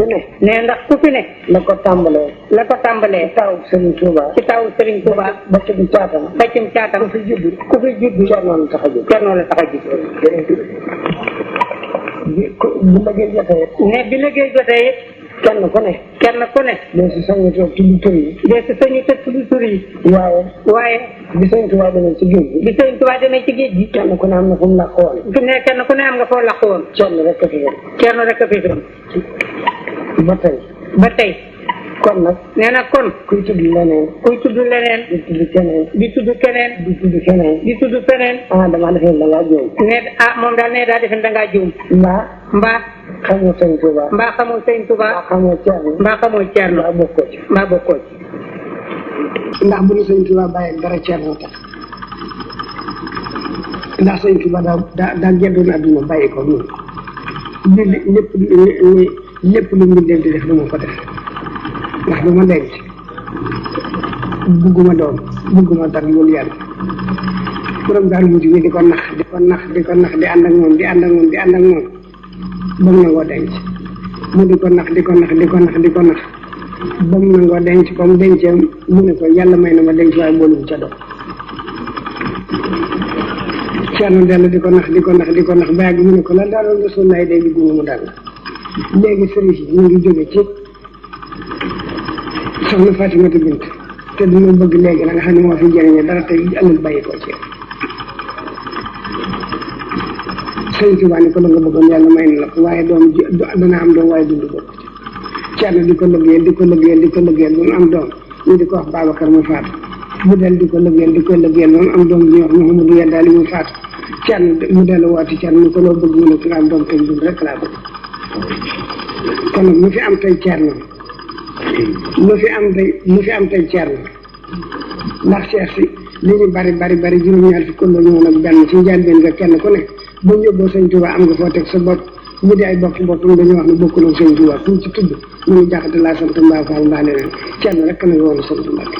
ne ndax ku fi ne la ko tàmbalee ci taw Serigne Touba ci taw Serigne Touba ba ci caatam ba ci caatam ku fi judd Cerno la tax a judd. Cerno la tax a judd. bu liggéey jotee ne bi liggéey jotee kenn ku ne dee si sañu toog tudd tur yi dee si sañu te tudd tur yi waaye bi Serigne Touba demee ci géej gi bi Serigne Touba demee ci géej gi kenn ku ne am na fu mu làq woon fi ne kenn ku ne am nga foo làq woon Cerno rek a fi woon Cerno rek a fi doon ba tey kon nag nee na kon kuy tudd leneen di tudd keneen di tudd feneen dama defee da ngaa juum ne moom daal ne daa defe da ngaa juum mbaa xamoo Serigne Touba mbaa xamoo Serigne Touba mbaa xamoo Cerno mbaa bokkoo ci ndax bu ñu Serigne Touba bàyyi dara Cerno tax ndax Serigne Touba daa geddoon adduna bàyyi ko noonu lépp lu mu def di def du ma ko def ndax du ma denc bugguma doom bugguma dara loolu yàlla borom daal mujj bi di ko nax di ànd ak moom ba mu nangoo denc mu di ko nax ba mu nangoo denc comme dencee mu ne ko yàlla may na ma denc waaye boolum ca doom Cerno dellu di ko nax ba yàgg mu ne ko lan daaloon Rasulullah day bugguma mu dal léegi sëriñ si ñu ngi jóge ci soxna Fatimata Bint te dina bëgg léegi la nga xam ne moo fi jëriñe dara te ëllëg bàyyi ko ci Sëriñ Tuubaa ni ko la nga bëggoon yàlla may na la ko waaye doom dana am doom waaye dund bokk ci Cerno di ko lëggéeyal ba mu am doom ñu di ko wax Babacar mu faatu mu del di ko lëggéeyal ba mu am doom bi ñuy wax Mouhamadou Yaddaali mu faatu Cerno mu dellu woote Cerno ni ko loo bëgg mu ne ki nga am doom te dund rek laa bëgg kon nag mu fi am tey Cerno ndax Cheikh si li ñu bari juróom-ñaar fi kon la ñu woon ak benn ci njëlbéen nga kenn ku ne ba ñu yóbboo Sëñ Tuubaa am nga foo teg sa bopp ñu di ay bokki boppam dañuy wax ne bokkuloo Sëñ Tuubaa tuuti ci tudd mu ngi jaxate laa sant mbaa faal mbaa leneen Cerno rek na yoonu sant Mbàkke